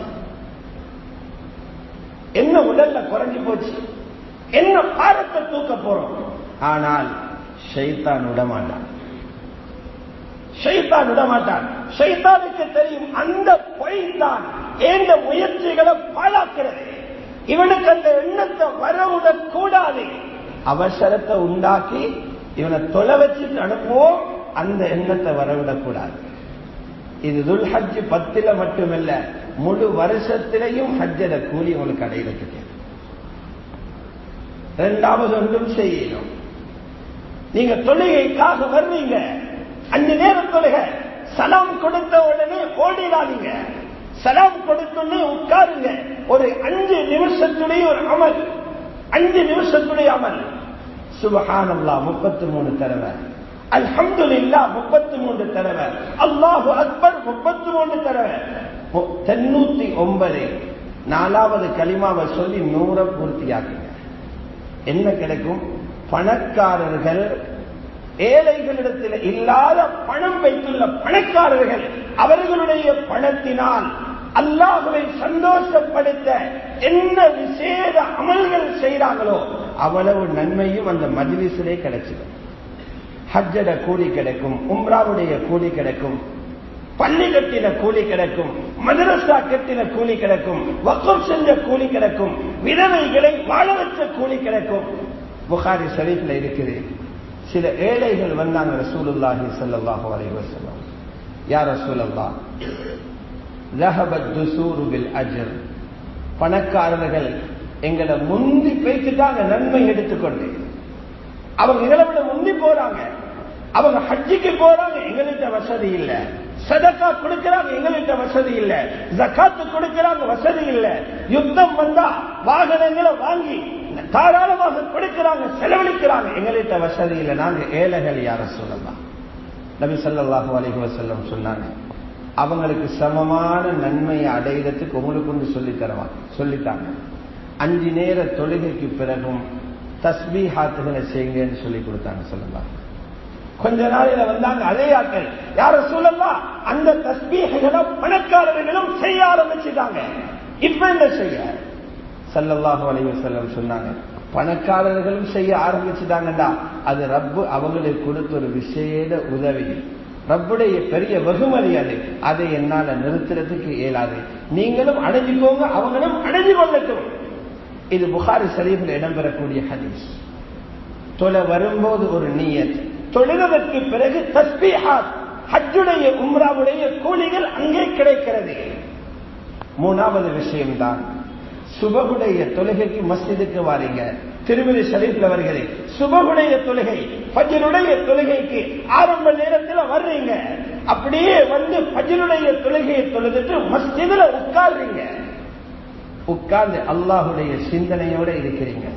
என்ன உடல்ல குறைஞ்சு போச்சு, என்ன பாரத்தை தூக்க போறோம். ஆனால் ஷைத்தான் விடமாட்டான். ஷைத்தானுக்கு தெரியும் அந்த பொய் தான் ஏந்த முயற்சிகளை பாழாக்கிறது. இவனுக்கு அந்த எண்ணத்தை வரவிடக் கூடாது. அவசரத்தை உண்டாக்கி இவனை தொலை வச்சுட்டு அனுப்புவோம், அந்த எண்ணத்தை வரவிடக் கூடாது. இது துல்ஹஜ் 10 மட்டுமல்ல, முழு வருஷத்திலையும் ஹஜ்ஜட கூலி உங்களுக்கு அடைகிறதுக்கு. இரண்டாவது ஒன்றும் செய்யணும். நீங்க தொழுகைக்காக வர்றீங்க, 5 நேரம் தொழுகை, சலாம் கொடுத்த உடனே ஓடிடாதீங்க. சலாம் கொடுத்தோடனே உட்காருங்க. ஒரு 5 நிமிஷத்துடைய ஒரு அமல், 5 நிமிஷத்துடைய அமல். சுப்ஹானல்லாஹ் 33 தடவை, அல்ஹம்துலில்லாஹ் 33 தடவை, அல்லாஹு அக்பர் 33 தடவை, 99 4வது கலிமாவை சொல்லி 100 பூர்த்தியாக்குங்க. என்ன கிடைக்கும்? பணக்காரர்கள், ஏழைகளிடத்தில் இல்லாத பணம் வைத்துள்ள பணக்காரர்கள் அவர்களுடைய பணத்தினால் அல்லாஹ்வை சந்தோஷப்படுத்த என்ன விசேட அமல்கள் செய்கிறார்களோ அவ்வளவு நன்மையும் அந்த மஜ்லிஸிலே கிடைச்சிடும். ஹஜ்ஜட கூலி கிடைக்கும், உம்ராவுடைய கூலி கிடைக்கும், பள்ளி கட்டின கூலி கிடைக்கும், மதரசா கட்டின கூலி கிடைக்கும், வக்ஃப் செஞ்ச கூலி கிடைக்கும், விதவைகளை வாழ வச்ச கூலி கிடைக்கும். புகாரி ஷரீஃப்ல இருக்குது, சில ஏழைகள் வந்தாங்க ரசூலுல்லாஹி ஸல்லல்லாஹு அலைஹி வஸல்லம், யா ரசூலல்லாஹ் ذهبت الدثور بالاجر, பணக்காரர்கள் எங்களை முந்தி பேசிட்டாங்க நன்மை எடுத்துக்கொண்டு. அவங்க எங்களை விட முந்தி போறாங்க, அவங்க ஹஜ்ஜுக்கு போறாங்க, எங்கள்கிட்ட வசதி இல்ல. சதகா கொடுக்கிறாங்க, எங்கள்கிட்ட வசதி இல்ல. ஜகாத்து கொடுக்கிறாங்க, வசதி இல்ல. யுத்தம் வந்தா வாகனங்களை வாங்கி தாராளமாக கொடுக்கிறாங்க, செலவழிக்கிறாங்க, எங்கள்கிட்ட வசதி இல்ல. நாங்க ஏழைகள் யா ரசூலல்லாஹ். நபி ஸல்லல்லாஹு அலைஹி வஸல்லம் சொன்னாங்க, அவங்களுக்கு சமமான நன்மையை அடைகிறதுக்கு உங்களுக்கு ஒன்று சொல்லித்தாங்க. 5 நேர தொழுகைக்கு பிறகும் தஸ்பீஹாத்துகளை செய்யுங்கன்னு சொல்லி கொடுத்தாங்க சொல்லலாம். கொஞ்ச நாளில வந்தாங்க அதே ஆட்கள், யார சொல்லலாம் அந்த தஸ்பீஹைகளை பணக்காரர்களும் செய்ய ஆரம்பிச்சுட்டாங்க. இப்ப என்ன செய்ய? ஸல்லல்லாஹு அலைஹி வஸல்லம் சொன்னாங்க, பணக்காரர்களும் செய்ய ஆரம்பிச்சுட்டாங்கடா, அது ரப்பு அவங்களுக்கு கொடுத்த ஒரு விசேட உதவி, ரப்புடைய பெரிய வெகுமதி அது. அதை என்னால நிறுத்துறதுக்கு இயலாது. நீங்களும் அடைஞ்சுக்கோங்க, அவங்களும் அடைஞ்சு கொள்ளட்டும். இது புகாரி ஷரீஃபில் இடம்பெறக்கூடிய ஹதீஸ். தொலை வரும்போது ஒரு நியத், தொழுவதற்கு பிறகு தஸ்பீஹாத், ஹஜ்ஜுடைய உம்ராவுடைய கூலிகள் அங்கே கிடைக்கிறது. 3வது விஷயம்தான், சுபகுடைய தொழுகைக்கு மஸ்ஜிதுக்கு வாரீங்க. திருமதி ஷரீஃப்ல வருகிறது, சுபகுடைய தொழுகை, ஃபஜ்ருடைய தொழுகைக்கு ஆரம்ப நேரத்தில் வர்றீங்க. அப்படியே வந்து ஃபஜ்ருடைய தொழுகையை தொழுதுட்டு மஸ்ஜிதுல உட்கார்றீங்க. உட்கார்ந்து அல்லாஹுடைய சிந்தனையோட இருக்கிறீங்க.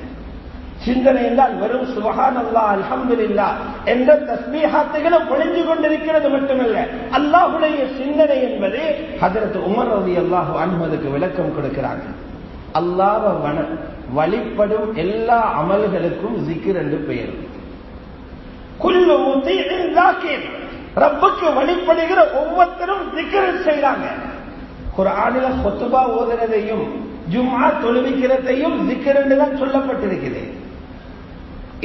சிந்தனை என்றால் வெறும் சுப்ஹானல்லாஹ் அல்ஹம்துலில்லாஹ் என்ற தஸ்பீஹாத்துகளும் பொழிஞ்சு கொண்டிருக்கிறது மட்டுமல்ல, அல்லாஹுடைய சிந்தனை என்பது ஹஜ்ரத் உமர் ரலியல்லாஹு அன்ஹுவுக்கு விளக்கம் கொடுக்கிறாங்க. அல்லாஹ்வை வழிபடும் எல்லா அமல்களுக்கும் ஜிக்ர் என்று பெயர். குல்லு முத்தீஇன் ஸாகிர், ரப்புக்கு வழிபடுகிற ஒவ்வொருத்தரும் ஜிக்ர் செய்றாங்க. குர்ஆனில குத்பா ஓதுறதையும் ஜும்ஆ தொழுவிக்கிறதையும் ஜிக்ர் என்று தான் சொல்லப்பட்டிருக்கிறது.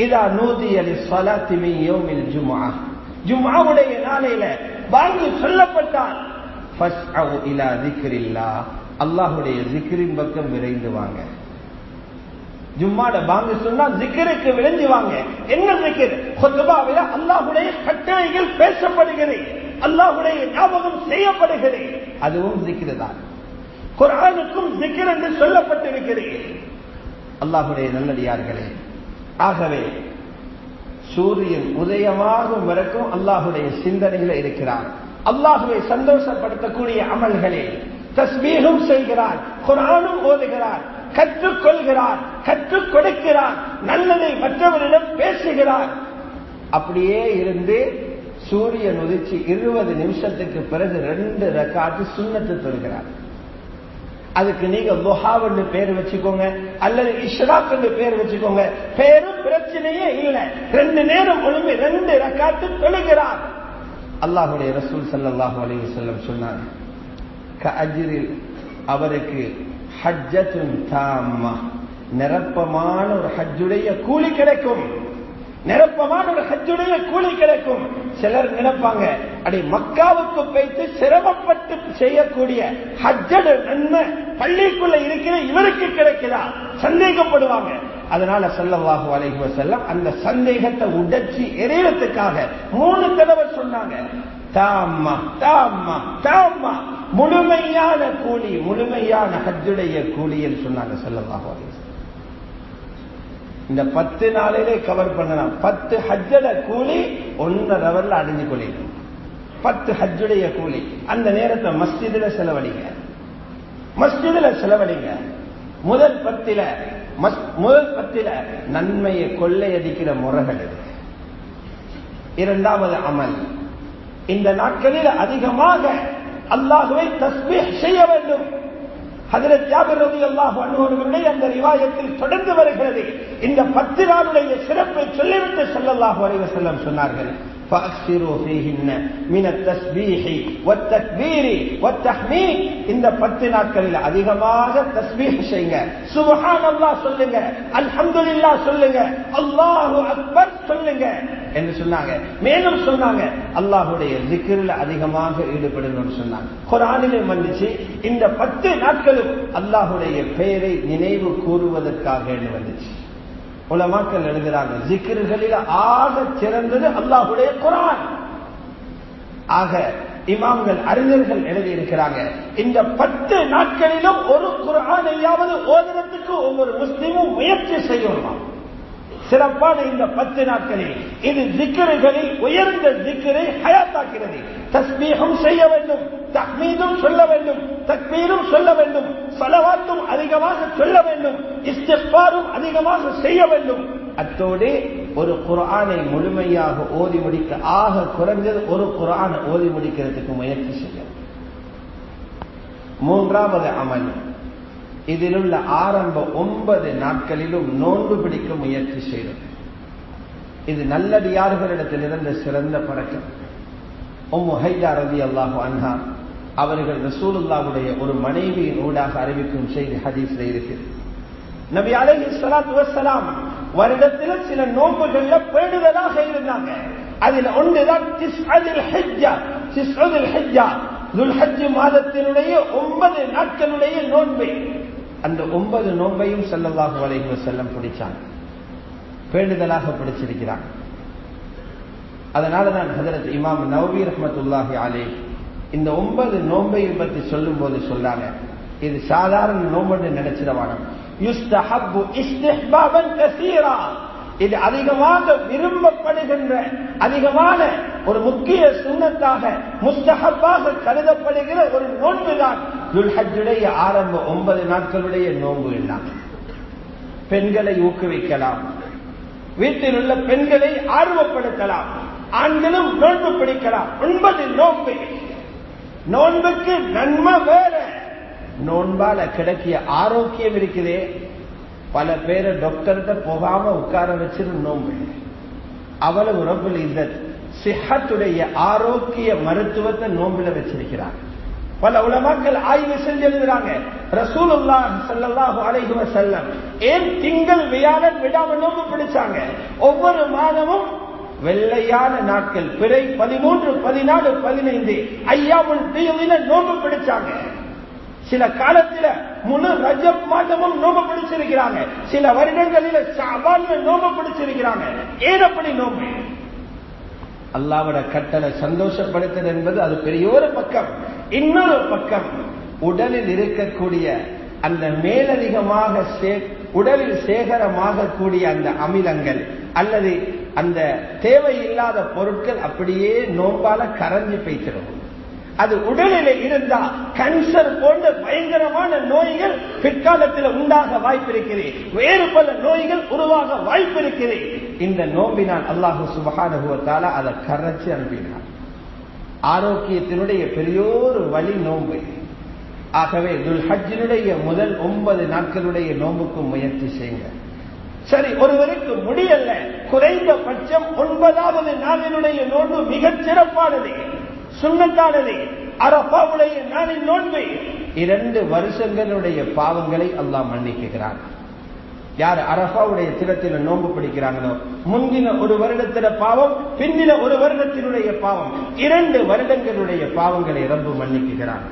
இதா நூதிய லிஸ்ஸலாத்தி மின் யௌமில் ஜும்ஆ, ஜும்ஆவுடைய நாளையில பாங்கு சொல்லப்பட்டால் ஃபஸ்அவு இலா ஸிக்ரில்லாஹ், அல்லாஹ்வுடைய ஜிக்ரின் பக்கம் விரைந்து வாங்க. ஜும்மாட பாங்கு சொன்னா ஜிக்ருக்கு விரைந்து வாங்க. என்ன ஜிக்ர்? குத்பாவில அல்லாஹ்வுடைய கட்டளைகள் பேசப்படுகிறது, அல்லாஹ்வுடைய ஞாபகம் செய்யப்படுகிறது, அதுவும் ஜிக்ர் தான். குர்ஆனுக்கும் ஜிக்ர் என்று சொல்லப்பட்டிருக்கிறது. அல்லாஹ்வுடைய நல்லடியார்களே, ஆகவே சூரியன் உதயமாகும் வரைக்கும் அல்லாஹ்வுடைய சிந்தனையில இருக்கிறார். அல்லாஹ்வை சந்தோஷப்படுத்தக்கூடிய அமல்களே தஸ்பீஹும் செய்கிறார், குர்ஆனும் ஓதுகிறார், கற்றுக்கொள்கிறார், கற்றுக் கொடுக்கிறார், நல்லதை மற்றவரிடம் பேசுகிறார். அப்படியே இருந்து சூரியன் உதிச்சு 20 நிமிஷத்துக்கு பிறகு 2 ரக்காத்து சுன்னத்து தொழுகிறார். அதுக்கு நீங்க துஹாவுன்னு பேர் வச்சுக்கோங்க அல்லது இஷ்ராக் என்று பேர் வச்சுக்கோங்க, பேரும் பிரச்சனையே இல்லை. 2 நேரம் ஒழுங்கு 2 ரக்காத்து தொழுகிறார். அல்லாஹ்வுடைய ரசூல் ஸல்லல்லாஹு அலைஹி வஸல்லம் சொன்னார், கஅஜ்ரில், அவருக்கு ஹஜ்ஜத்துன் தாம்மா, நிரப்பமான ஒரு ஹஜ்ஜுடைய கூலி கிடைக்கும், நிரப்பமான ஒரு ஹஜ்ஜுடைய கூலி கிடைக்கும். சிலர் நினைப்பாங்க அடி மக்காவுக்கு போய்த்து சிரமப்பட்டு செய்யக்கூடிய ஹஜ்ஜோட நன்மை பள்ளிக்குள்ள இருக்கிற இவருக்கு கிடைக்குதா சந்தேகப்படுவாங்க. அதனால ஸல்லல்லாஹு அலைஹி வஸல்லம் அந்த சந்தேகத்தை உடைச்சி எரியறதுக்காக 3 தடவை சொன்னாங்க, தாம்மா தாம்மா தாம்மா, முழுமையான கூலி, முழுமையான ஹஜ்ஜுடைய கூலின்னு சொன்னாங்க ஸல்லல்லாஹு அலைஹி வஸல்லம். இந்த 10 நாளிலே கவர் பண்ணலாம். 10 ஹஜ்ஜோட கூலி 1.5 ஹவர்ல அடைஞ்சு கொள்ளிடும். 10 ஹஜ்ஜுடைய கூலி. அந்த நேரத்தை மஸ்ஜிதுல செலவழிங்க, மஸ்ஜிதுல செலவழிங்க. முதல் 10ல நன்மையை கொள்ளையடிக்கிற முறைகள் இது. 2வது அமல், இந்த நாட்களில் அதிகமாக அல்லாஹ்வை தஸ்பீஹ் செய்ய வேண்டும். ஹஜ்ரத் ஜாபிர் ரலியல்லாஹு அன்ஹு அவர்களுடைய அந்த ரிவாயத்தில் தொடர்ந்து வருகிறது. இந்த 10 நாளுடைய சிறப்பை சொல்லிவிட்டு ஸல்லல்லாஹு அலைஹி வஸல்லம் சொன்னார்கள், فَأَكْثِرُوا فِيهِنَّ مِنَ التَّسْبِيحِ وَالتَّكْبِيرِ وَالتَّحْمِيدِ. இந்த 10 நாட்களில் அதிகமாக தஸ்பீஹ் செய்யுங்க, சுப்ஹானல்லாஹ் சொல்லுங்க, அல்ஹம்துலில்லாஹ் சொல்லுங்க, அல்லாஹு அக்பர் சொல்லுங்க என்று சொன்னாங்க. மேலும் சொன்னாங்க அல்லாஹ்வுடைய zikr-ல அதிகமாக ஈடுபடணும்னு சொன்னாங்க. குர்ஆனிலே வந்துச்சு, இந்த 10 நாட்களும் அல்லாஹ்வுடைய பெயரை நினைவு கூறுவதற்காக வந்துச்சு. உலமாக்கள் எழுதுறாங்க, ஜிக்ர்களில் ஆக சிறந்தது அல்லாஹ்வுடைய குர்ஆன். ஆக இமாம்கள் அறிஞர்கள் எழுதி இருக்கிறாங்க, இந்த 10 நாட்களிலும் ஒரு குர்ஆனையாவது ஓதுறதுக்கு ஒவ்வொரு முஸ்லிமும் முயற்சி செய்யணும். சிறப்பான இந்த 10 நாட்களில் இது ஜிக்ர்களில் உயர்ந்த ஜிக்ரை ஹயாத்தாக்கிறது. தஸ்பீஹும் செய்ய வேண்டும், தஹ்மீதும் சொல்ல வேண்டும், தக்பீரும் சொல்ல வேண்டும், ஸலவாத்தும் அதிகமாக சொல்ல வேண்டும், இஸ்திக்பாரும் அதிகமாக செய்ய வேண்டும். அத்தோடு ஒரு குர்ஆனை முழுமையாக ஓதி முடிக்க ஆக குறைஞ்சது ஒரு குர்ஆனை ஓதி முடிக்கிறதுக்கு முயற்சி செய்யும். 3வது அமல், இதிலுள்ள ஆரம்ப 9 நாட்களிலும் நோன்பு பிடிக்க முயற்சி செய்யும். இது நல்லடியார்களிடத்திலிருந்து சிறந்த பழக்கம். உம்மு ஹைதா ரலியல்லாஹு அன்ஹா அவர்கள் ரசூலுல்லாஹ்வுடைய ஒரு மனைவியின் ஊடாக அறிவிக்கும் செய்தி ஹதீஸ்ல இருக்குது. நபி அலைஹிஸ்ஸலாத்து வஸ்ஸலாம் வருடத்தில் சில நோன்புகள்ல பேணுதலாக இருந்தாங்க. அதில் ஒன்றுதான் திஸ்அதுல் ஹிஜ்ஜா. திஸ்அதுல் ஹிஜ்ஜா துல்ஹஜ் மாதத்தினுடைய 9 நாட்களுடைய நோன்பு. அந்த 9 நோன்பையும் ஸல்லல்லாஹு அலைஹி வஸல்லம் பிடிச்சாங்க, பேணுதலாக பிடிச்சிருக்கிறாங்க. அதனால தான் ஹஜ்ரத் இமாம் நவவி ரஹ்மத்துல்லாஹி அலைஹி இந்த 9 நோன்பையை பற்றி சொல்லும் போது சொல்றாங்க, இது சாதாரண நோன்பு நினைச்சிடவாங்க. யுஸ்தஹப்பு இஸ்திஹ்பாபன் கஸீரா, இது அதிகமாக விரும்பப்படுகின்ற அதிகமான ஒரு முக்கிய சுன்னத்தாக முஸ்தஹப்பாக கருதப்படுகிற ஒரு நோன்புதான் துல்ஹஜ்ஜுடைய ஆரம்ப 9 நாட்களுடைய நோன்பு. பெண்களை ஊக்குவிக்கலாம், வீட்டில் உள்ள பெண்களை ஆர்வப்படுத்தலாம், ஆண்களும் நோன்பு பிடிக்கலாம். 9 நோன்பு. நோன்புக்கு நன்மை வேற, நோன்பால கிடைக்கிய ஆரோக்கியம் இருக்குதே. பல பேரை டாக்டர்கிட்ட போகாம உட்கார வச்சிரு நோன்பு. அவ்வளவு ரப்புல் இஸ்ஸத் சிஹத்துடைய ஆரோக்கிய மருத்துவத்தை நோன்புல வச்சிருக்கிறார். பல உலமாக்கள் ஆய்வு செஞ்சு எழுதுறாங்க, ரசூலுல்லாஹ் ஸல்லல்லாஹு அலைஹி வஸல்லம் ஏன் திங்கள் வியாழன் விடாம நோன்பு பிடிச்சாங்க? ஒவ்வொரு மாதமும் வெள்ளையான நாட்கள் பிறை 13, 14, 15 ஐயாமுல் பீதில நோன்பு பிடிச்சாங்க. சில காலத்துல முழு ரஜப் மாதமும் நோன்பு பிடிச்சிருக்கிறாங்க. சில வருடங்களில் ஷஅபான்ல நோன்பு பிடிச்சிருக்கிறாங்க. ஏன் அப்படி நோன்பு? அல்லாஹ்வோட கட்டளை சந்தோஷப்படுத்துறது என்பது அது பெரிய ஒரு பக்கம். இன்னொரு பக்கம் உடலில் இருக்கக்கூடிய அந்த மேலதிகமாக உடலில் சேகரமாக கூடிய அந்த அமிலங்கள் அல்லது அந்த தேவையில்லாத பொருட்கள் அப்படியே நோம்பால கரைஞ்சு போய்த்திடும். அது உடலில் இருந்தா கேன்சர் போன்ற பயங்கரமான நோய்கள் பிற்காலத்தில் உண்டாக வாய்ப்பிருக்கிறது. வேறு பல நோய்கள் உருவாக வாய்ப்பிருக்கிறது. இந்த நோம்பினால் அல்லாஹ் சுப்ஹானஹு வ தஆலா அதை கரைச்சு அனுப்பினார். ஆரோக்கியத்தினுடைய பெரியோரு வழி நோன்பு. ஆகவே துல்ஹஜ்ஜினுடைய முதல் 9 நாட்களுடைய நோன்புக்கு முயற்சி செய்யுங்க. சரி, ஒருவருக்கு முடியல, குறைந்தபட்சம் 9வது நாளினுடைய நோன்பு மிகச் சிறப்பானது, சுன்னத்தானது. அரஃபாவுடைய நாளின் நோன்பு 2 வருஷங்களுடைய பாவங்களை அல்லாஹ் மன்னிக்கிறான். யார் அரஃபாவுடைய தினத்தில் நோன்பு பிடிக்கிறாங்களோ முந்தின ஒரு வருடத்தில பாவம், பிந்தின ஒரு வருடத்தினுடைய பாவம், 2 வருடங்களுடைய பாவங்களை ரப்பு மன்னிக்கிறான்.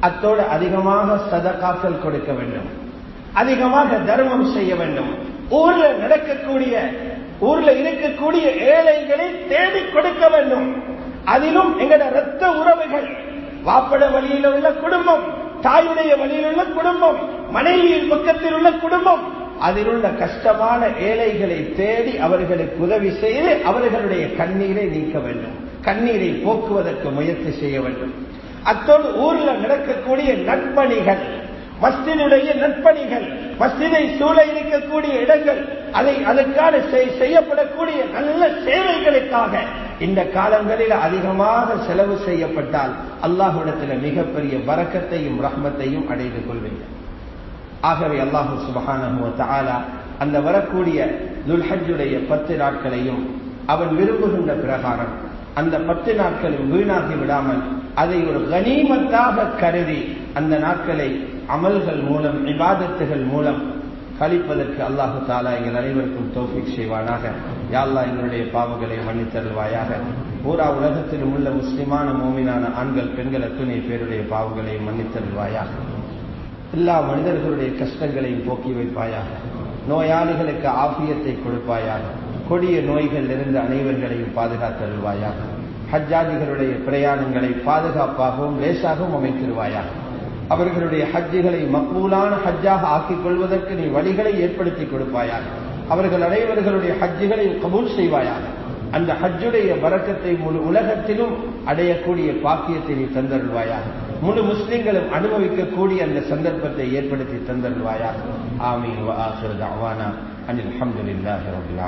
அத்தோடு அதிகமாக சதகாக்கள் கொடுக்க வேண்டும், அதிகமாக தர்மம் செய்ய வேண்டும். ஊர்ல இருக்கக்கூடிய ஏழைகளை தேடி கொடுக்க வேண்டும். அதிலும் எங்கட இரத்த உறவுகள், வாப்பட வழியில் உள்ள குடும்பம், தாயுடைய வழியில் உள்ள குடும்பம், மனைவியின் பக்கத்தில் உள்ள குடும்பம், அதில் உள்ள கஷ்டமான ஏழைகளை தேடி அவர்களுக்கு உதவி செய்து அவர்களுடைய கண்ணீரை நீக்க வேண்டும், கண்ணீரை போக்குவதற்கு முயற்சி செய்ய வேண்டும். அத்தோடு ஊரில் நடக்கக்கூடிய நற்பணிகள், மஸ்ஜிதுடைய நற்பணிகள், மஸ்ஜிதை சூழ இருக்கக்கூடிய இடங்கள், அதற்கான செய்யப்படக்கூடிய நல்ல சேவைகளுக்காக இந்த காலங்களில் அதிகமாக செலவு செய்யப்பட்டால் அல்லாஹ்விடத்தில் மிகப்பெரிய பரக்கத்தையும் ரஹ்மத்தையும் அடைந்து கொள்வீர்கள். ஆகவே அல்லாஹ் சுப்ஹானஹு வ தஆலா அந்த வரக்கூடிய துல்ஹஜ்ஜுடைய 10 நாட்களையும் அவன் விரும்புகின்ற பிரகாரம் அந்த 10 நாட்களும் வீணாகி விடாமல் அதை ஒரு கனிமத்தாக கருதி அந்த நாட்களை அமல்கள் மூலம், இபாதத்துகள் மூலம் கழிப்பதற்கு அல்லாஹு தஆலா எங்கள் அனைவருக்கும் தௌஃபீக் செய்வானாக. யா அல்லாஹ் எங்களுடைய பாவங்களை மன்னித்தருள்வாயாக. பூரா உலகத்திலும் உள்ள முஸ்லிமான மூமினான ஆண்கள் பெண்கள் அத்துணை பேருடைய பாவங்களை மன்னித்தருள்வாயாக. எல்லா மனிதர்களுடைய கஷ்டங்களையும் போக்கி வைப்பாயாக. நோயாளிகளுக்கு ஆஃபியத்தை கொடுப்பாயாக. கொடிய நோய்கள் இருந்து அனைவர்களையும் பாதுகாத்தருள்வாயாக. ஹஜ்ஜாஜிகளுடைய பிரயாணங்களை பாதுகாப்பாகவும் லேசாகவும் அமைத்திருவாயாக. அவர்களுடைய ஹஜ்ஜுகளை மக்பூலான ஹஜ்ஜாக ஆக்கிக் கொள்வதற்கு நீ வழிகளை ஏற்படுத்தி கொடுப்பாயாக. அவர்கள் அனைவர்களுடைய ஹஜ்ஜுகளை கபூல் செய்வாயாக. அந்த ஹஜ்ஜுடைய பரக்கத்தை முழு உலகத்திலும் அடையக்கூடிய பாக்கியத்தை நீ தந்தருள்வாயாக. முழு முஸ்லிம்களும் அனுபவிக்கக்கூடிய அந்த சந்தர்ப்பத்தை ஏற்படுத்தி தந்தருள்வாயாக. ஆமீன். வ ஆகிரு தஅவானா அனில் ஹம்துலில்லாஹி ரப்பில் ஆலமீன்.